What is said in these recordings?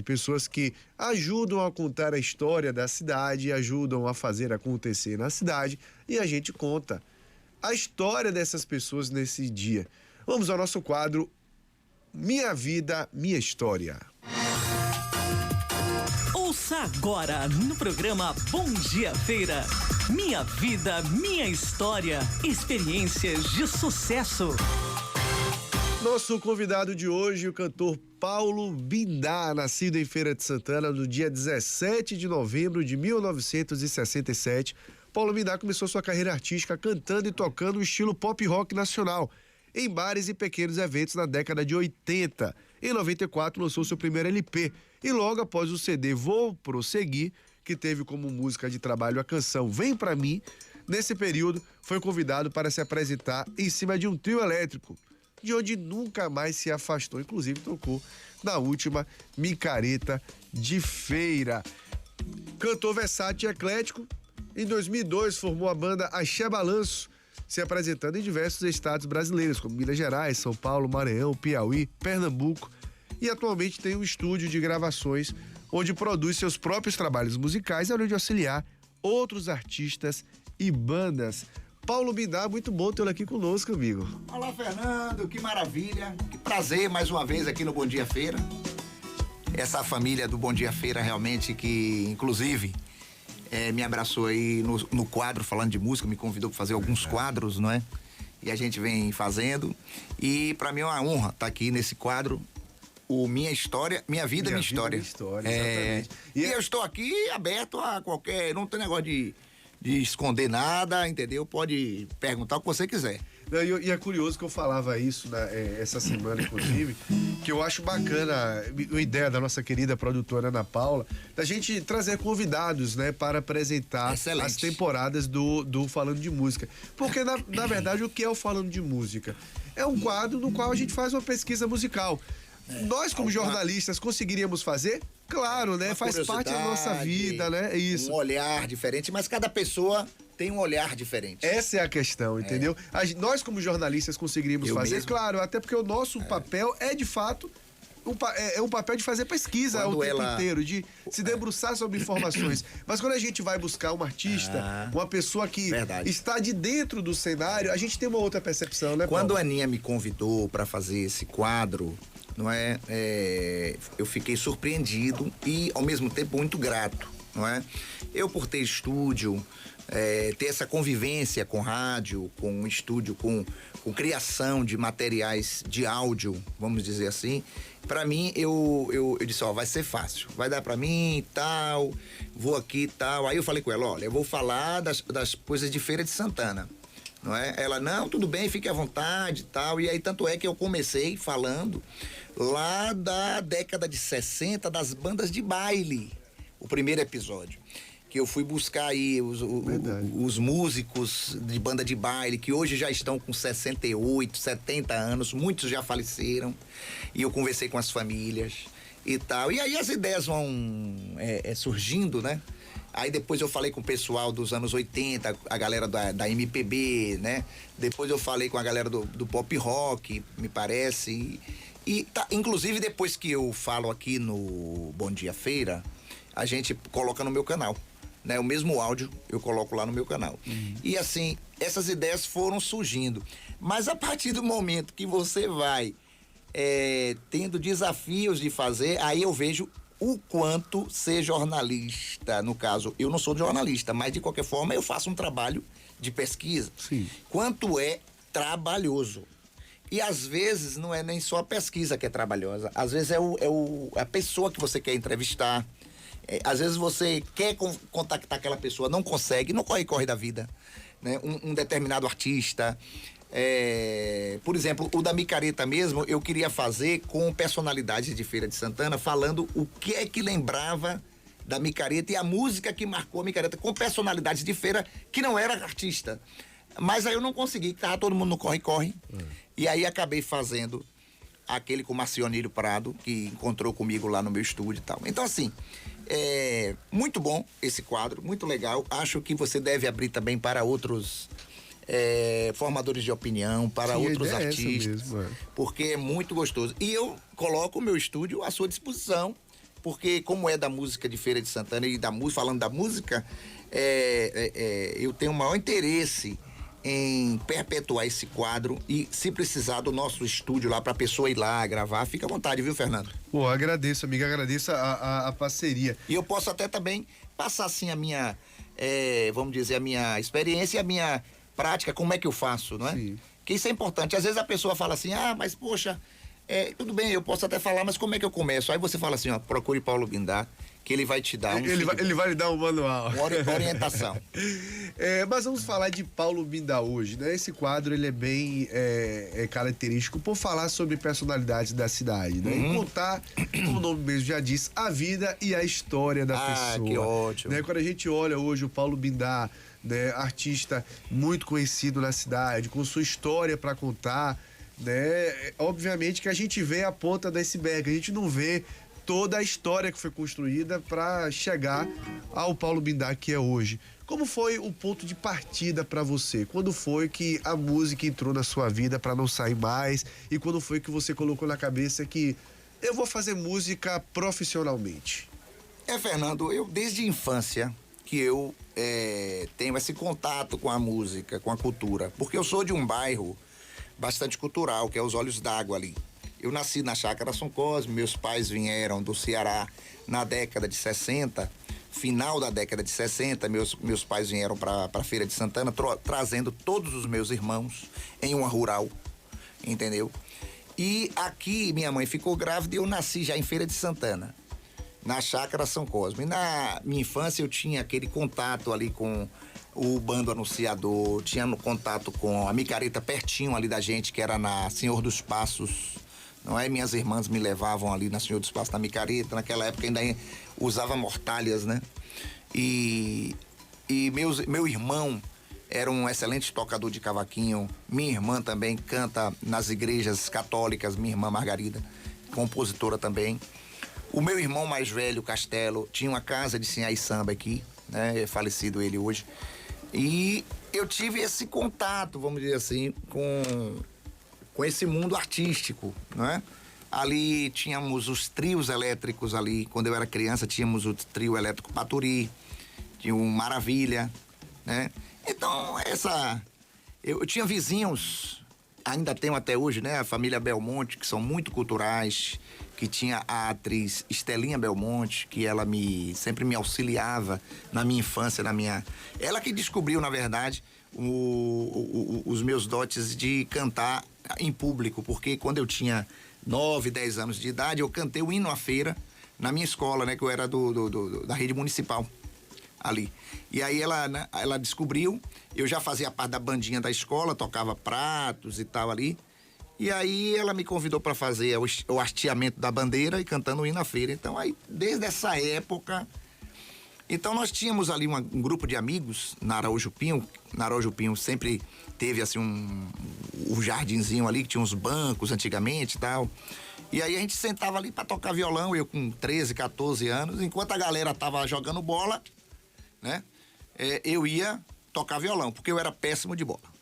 pessoas que ajudam a contar a história da cidade, ajudam a fazer acontecer na cidade, e a gente conta a história dessas pessoas nesse dia. Vamos ao nosso quadro Minha Vida, Minha História. Ouça agora no programa Bom Dia Feira. Minha Vida, Minha História. Experiências de sucesso. Nosso convidado de hoje, o cantor Paulo Bindá, nascido em Feira de Santana no dia 17 de novembro de 1967. Paulo Bindá começou sua carreira artística cantando e tocando o estilo pop rock nacional em bares e pequenos eventos na década de 80. Em 94 lançou seu primeiro LP e logo após o CD Vou Prosseguir, que teve como música de trabalho a canção Vem Pra Mim, nesse período foi convidado para se apresentar em cima de um trio elétrico, de onde nunca mais se afastou, inclusive tocou na última Micareta de Feira. Cantor versátil e eclético, em 2002 formou a banda Axé Balanço, se apresentando em diversos estados brasileiros, como Minas Gerais, São Paulo, Maranhão, Piauí, Pernambuco, e atualmente tem um estúdio de gravações onde produz seus próprios trabalhos musicais, além de auxiliar outros artistas e bandas. Paulo Bindá, muito bom tê-lo aqui conosco, amigo. Olá, Fernando, que maravilha, que prazer mais uma vez aqui no Bom Dia Feira. Essa família do Bom Dia Feira realmente que, inclusive, me abraçou aí no quadro falando de música, me convidou para fazer alguns quadros, não é? E a gente vem fazendo. E para mim é uma honra estar aqui nesse quadro, o Minha História, Minha Vida, Minha História. Minha História, exatamente. E eu estou aqui aberto a qualquer, não tem negócio de esconder nada, entendeu? Pode perguntar o que você quiser. Não, e é curioso que eu falava isso essa semana, inclusive, que eu acho bacana a ideia da nossa querida produtora Ana Paula, da gente trazer convidados, né, para apresentar Excelente. As temporadas do Falando de Música. Porque, na verdade, o que é o Falando de Música? É um quadro no qual a gente faz uma pesquisa musical. Nós, como jornalistas, conseguiríamos fazer? Claro, né? Faz parte da nossa vida, né? É isso. Um olhar diferente, mas cada pessoa tem um olhar diferente. Essa é a questão, entendeu? Nós, como jornalistas, conseguiríamos fazer? Mesmo. Claro, até porque o nosso papel é, de fato, um papel de fazer pesquisa Quando o tempo inteiro, de se debruçar sobre informações. Mas quando a gente vai buscar um artista, uma pessoa que está de dentro do cenário, a gente tem uma outra percepção, né, Paulo? Quando a Aninha me convidou para fazer esse quadro, não é? Eu fiquei surpreendido e, ao mesmo tempo, muito grato, não é? Eu, por ter estúdio, ter essa convivência com rádio, com estúdio, com criação de materiais de áudio, vamos dizer assim, para mim, eu disse, vai ser fácil, vai dar para mim e tal, vou aqui e tal. Aí eu falei com ela, olha, eu vou falar das coisas de Feira de Santana, não é? Ela, não, tudo bem, fique à vontade e tal. E aí, tanto é que eu comecei falando lá da década de 60 das bandas de baile, o primeiro episódio. Que eu fui buscar aí os músicos de banda de baile, que hoje já estão com 68, 70 anos, muitos já faleceram, e eu conversei com as famílias e tal. E aí as ideias vão surgindo, né? Aí depois eu falei com o pessoal dos anos 80, a galera da MPB, né? Depois eu falei com a galera do pop rock, me parece. E inclusive depois que eu falo aqui no Bom Dia Feira, a gente coloca no meu canal, né? O mesmo áudio eu coloco lá no meu canal. E assim, essas ideias foram surgindo. Mas a partir do momento que você vai tendo desafios de fazer, aí eu vejo o quanto ser jornalista, no caso, eu não sou jornalista, mas de qualquer forma eu faço um trabalho de pesquisa. Sim. Quanto é trabalhoso. E às vezes não é nem só a pesquisa que é trabalhosa, às vezes é a pessoa que você quer entrevistar. Às vezes você quer contactar aquela pessoa, não consegue, não corre da vida, né? Um determinado artista. Por exemplo, o da Micareta mesmo, eu queria fazer com personalidades de Feira de Santana, falando o que é que lembrava da Micareta e a música que marcou a Micareta, com personalidades de feira que não era artista. Mas aí eu não consegui, tava todo mundo no corre-corre. E aí acabei fazendo aquele com o Marcionílio Prado, que encontrou comigo lá no meu estúdio e tal. Então, assim, muito bom esse quadro, muito legal. Acho que você deve abrir também para outros formadores de opinião, para outros artistas, porque é muito gostoso. E eu coloco o meu estúdio à sua disposição. porque como é da música de Feira de Santana e falando da música, eu tenho o maior interesse em perpetuar esse quadro e, se precisar do nosso estúdio lá pra pessoa ir lá gravar, fica à vontade, viu, Fernando? Pô, agradeço, amiga, agradeço a parceria. E eu posso até também passar assim a minha, vamos dizer, a minha experiência e a minha prática, como é que eu faço, não é? Sim. Que isso é importante. Às vezes a pessoa fala assim, mas poxa, tudo bem, eu posso até falar, mas como é que eu começo? Aí você fala assim, ó, procure Paulo Bindá, que ele vai te dar Ele vai lhe dar um manual. uma orientação. Mas vamos falar de Paulo Bindá hoje, né? Esse quadro, ele é bem característico por falar sobre personalidades da cidade, né? E contar, como o nome mesmo já diz, a vida e a história da pessoa. Que ótimo. Né? Quando a gente olha hoje o Paulo Bindá, né? Artista muito conhecido na cidade, com sua história para contar, né? Obviamente que a gente vê a ponta do iceberg, a gente não vê toda a história que foi construída para chegar ao Paulo Bindá que é hoje. Como foi o ponto de partida para você? Quando foi que a música entrou na sua vida para não sair mais? E quando foi que você colocou na cabeça que eu vou fazer música profissionalmente? Fernando, eu desde a infância que eu tenho esse contato com a música, com a cultura, porque eu sou de um bairro bastante cultural, que é os Olhos d'Água ali. Eu nasci na Chácara São Cosme, meus pais vieram do Ceará na década de 60, final da década de 60, meus pais vieram para a Feira de Santana, trazendo todos os meus irmãos em uma rural, entendeu? E aqui minha mãe ficou grávida e eu nasci já em Feira de Santana, na Chácara São Cosme. E na minha infância eu tinha aquele contato ali com o bando anunciador, tinha contato com a micareta pertinho ali da gente, que era na Senhor dos Passos, não é? Minhas irmãs me levavam ali na Senhor dos Passos, na micareta, naquela época ainda usava mortalhas, né? E meu irmão era um excelente tocador de cavaquinho, minha irmã também canta nas igrejas católicas, minha irmã Margarida, compositora também. O meu irmão mais velho, Castelo, tinha uma casa de sinhá e samba aqui, né? É falecido ele hoje. E eu tive esse contato, vamos dizer assim, com esse mundo artístico, não é? Ali tínhamos os trios elétricos ali, quando eu era criança tínhamos o trio elétrico Paturi, tinha o Maravilha, né? Então, eu tinha vizinhos, ainda tenho até hoje, né? A família Belmonte, que são muito culturais, que tinha a atriz Estelinha Belmonte, que ela sempre me auxiliava na minha infância, ela que descobriu, na verdade, os meus dotes de cantar em público, porque quando eu tinha 9, 10 anos de idade, eu cantei o hino à feira na minha escola, né? Que eu era da rede municipal ali. E aí ela descobriu, eu já fazia parte da bandinha da escola, tocava pratos e tal ali. E aí ela me convidou para fazer o hasteamento da bandeira e cantando o hino à feira. Então aí, desde essa época... Então nós tínhamos ali um grupo de amigos na Araújo Pinho. Na Araújo Pinho sempre teve assim um jardinzinho ali, que tinha uns bancos antigamente e tal. E aí a gente sentava ali para tocar violão, eu com 13, 14 anos, enquanto a galera tava jogando bola, né? Eu ia tocar violão, porque eu era péssimo de bola.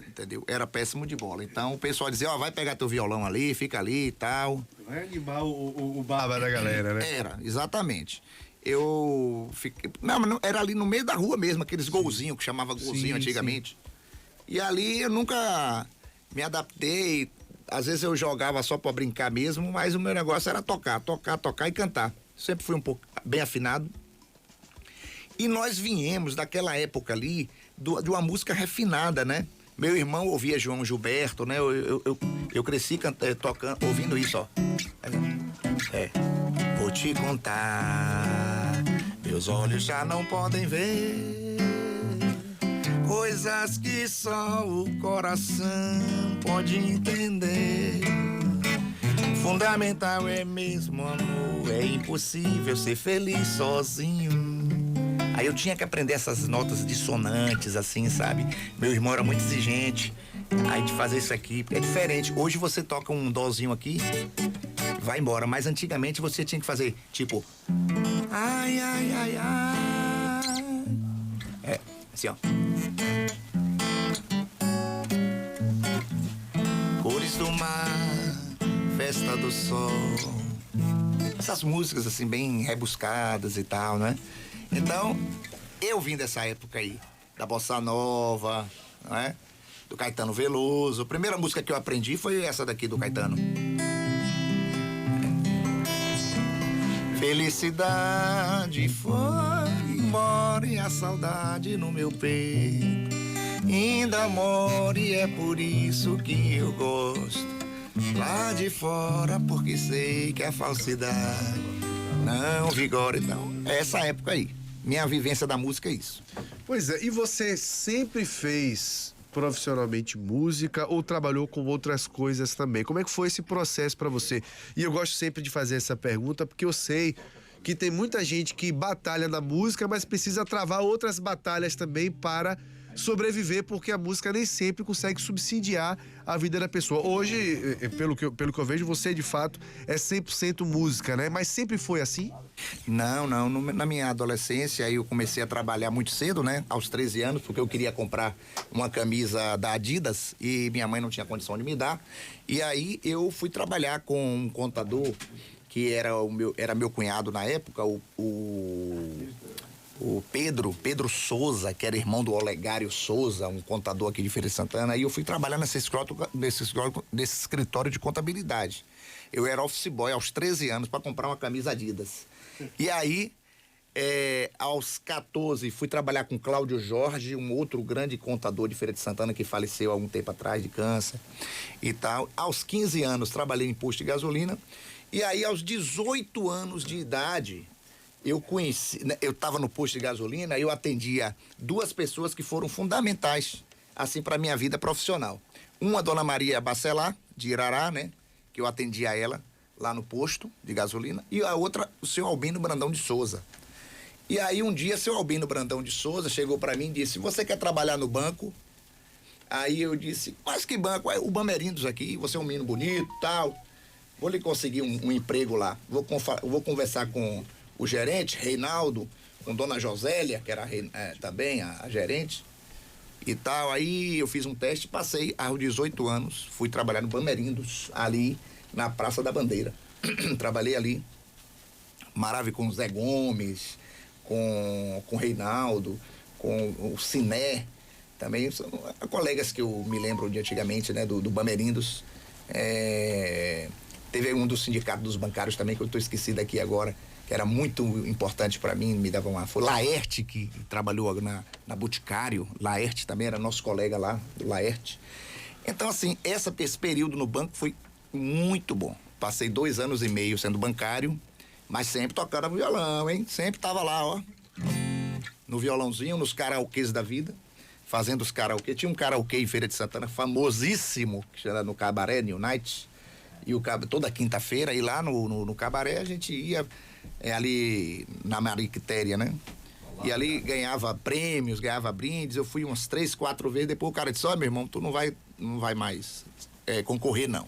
Entendeu? Era péssimo de bola. Então o pessoal dizia, vai pegar teu violão ali, fica ali e tal. Vai animar o baba da galera, né? Era, exatamente. Eu fiquei... Não, era ali no meio da rua mesmo, aqueles golzinhos que chamava golzinho antigamente. Sim. E ali eu nunca me adaptei. Às vezes eu jogava só pra brincar mesmo, mas o meu negócio era tocar e cantar. Sempre fui um pouco bem afinado. E nós viemos daquela época ali de uma música refinada, né? Meu irmão ouvia João Gilberto, né? Eu cresci tocando, ouvindo isso, ó. Vou te contar, meus olhos já não podem ver coisas que só o coração pode entender. Fundamental é mesmo amor, é impossível ser feliz sozinho. Aí eu tinha que aprender essas notas dissonantes, assim, sabe? Meu irmão era muito exigente. Aí de fazer isso aqui, é diferente. Hoje você toca um dózinho aqui, vai embora. Mas antigamente você tinha que fazer, tipo... Ai, ai, ai, ai. Assim, ó. Cores do mar, festa do sol. essas músicas assim bem rebuscadas e tal, né? Então, eu vim dessa época aí, da bossa nova, né? Do Caetano Veloso. A primeira música que eu aprendi foi essa daqui do Caetano. Felicidade foi embora e a saudade no meu peito ainda mora e é por isso que eu gosto lá de fora, porque sei que a falsidade não vigora. Então, é essa época aí. Minha vivência da música é isso. Pois é, e você sempre fez profissionalmente música ou trabalhou com outras coisas também? Como é que foi esse processo para você? E eu gosto sempre de fazer essa pergunta porque eu sei que tem muita gente que batalha na música, mas precisa travar outras batalhas também para sobreviver, porque a música nem sempre consegue subsidiar a vida da pessoa. Hoje, pelo que eu vejo, você de fato é 100% música, né? Mas sempre foi assim? Não. Na minha adolescência, eu comecei a trabalhar muito cedo, né? Aos 13 anos, porque eu queria comprar uma camisa da Adidas e minha mãe não tinha condição de me dar. E aí eu fui trabalhar com um contador que era meu cunhado na época, o Pedro Souza, que era irmão do Olegário Souza, um contador aqui de Feira de Santana, e eu fui trabalhar nesse escritório de contabilidade. Eu era office boy aos 13 anos para comprar uma camisa Adidas. E aí, aos 14, fui trabalhar com Cláudio Jorge, um outro grande contador de Feira de Santana que faleceu há algum tempo atrás de câncer e tal. Aos 15 anos, trabalhei em posto de gasolina. E aí, aos 18 anos de idade, eu estava no posto de gasolina, eu atendia duas pessoas que foram fundamentais, assim, para minha vida profissional. Uma, Dona Maria Bacelar, de Irará, né? Que eu atendia ela lá no posto de gasolina. E a outra, o seu Albino Brandão de Souza. E aí, um dia, seu Albino Brandão de Souza chegou para mim e disse: você quer trabalhar no banco? Aí eu disse: mas que banco? O Bamerindos aqui, você é um menino bonito e tal. Vou lhe conseguir um emprego lá. Vou conversar com o gerente, Reinaldo, com Dona Josélia, que era também a gerente e tal. Aí eu fiz um teste, passei aos 18 anos, fui trabalhar no Bamerindos, ali na Praça da Bandeira. Trabalhei ali, maravilha, com o Zé Gomes, com o Reinaldo, com o Ciné, também são colegas que eu me lembro de antigamente, né, do Bamerindos. Teve um dos sindicatos dos bancários também, que eu estou esquecido aqui agora, que era muito importante para mim, me dava uma... Foi Laerte, que trabalhou na Boticário. Laerte também era nosso colega lá, do Laerte. Então, assim, esse período no banco foi muito bom. Passei 2 anos e meio sendo bancário, mas sempre tocando violão, hein? Sempre tava lá, ó, no violãozinho, nos karaokês da vida, fazendo os karaokê. Tinha um karaokê em Feira de Santana, famosíssimo, que era no Cabaré New Night, e toda quinta-feira, e lá no Cabaré a gente ia ali na Mariquitéria, né? E ali ganhava prêmios, ganhava brindes. Eu fui umas 3, 4 vezes. Depois o cara disse: ó, meu irmão, tu não vai mais concorrer, não.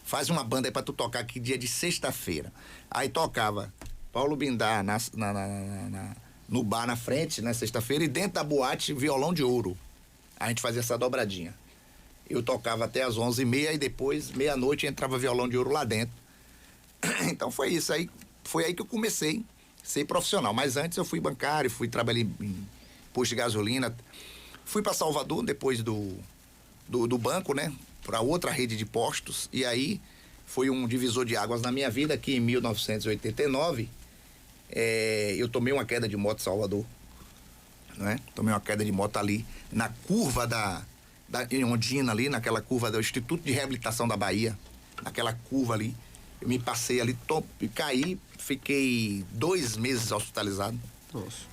Faz uma banda aí pra tu tocar aqui dia de sexta-feira. Aí tocava Paulo Bindar no bar na frente, né, sexta-feira, e dentro da boate, Violão de Ouro. A gente fazia essa dobradinha. Eu tocava até as 11h30 e depois, meia-noite, entrava Violão de Ouro lá dentro. Então foi isso aí. Foi aí que eu comecei a ser profissional. Mas antes eu fui bancário, trabalhei em posto de gasolina. Fui para Salvador depois do banco, né? Para outra rede de postos. E aí foi um divisor de águas na minha vida, que em 1989 eu tomei uma queda de moto em Salvador. Né? Tomei uma queda de moto ali na curva em Ondina, ali, naquela curva do Instituto de Reabilitação da Bahia. Naquela curva ali. Eu me passei ali, caí, fiquei 2 meses hospitalizado. Nossa.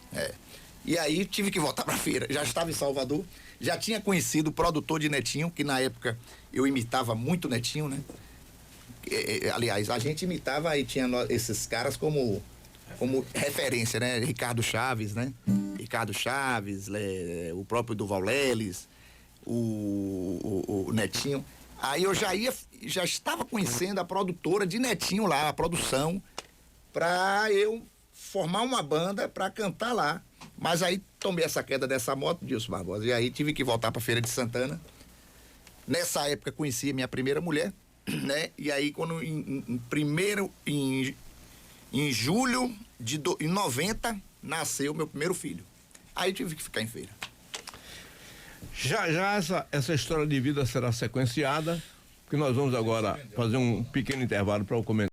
E aí tive que voltar pra feira. Já estava em Salvador, já tinha conhecido o produtor de Netinho, que na época eu imitava muito Netinho, né? Aliás, a gente imitava e tinha esses caras como referência, né? Ricardo Chaves, né? Ricardo Chaves, o próprio Duval Leles, o Netinho. Aí eu já estava conhecendo a produtora de Netinho lá, a produção, pra eu formar uma banda pra cantar lá. Mas aí tomei essa queda dessa moto, Dilson Barbosa, e aí tive que voltar pra Feira de Santana. Nessa época conheci a minha primeira mulher, né? E aí quando em Em julho em 90, nasceu meu primeiro filho. Aí tive que ficar em feira. Já essa história de vida será sequenciada, porque nós vamos agora fazer um pequeno intervalo para o comentário.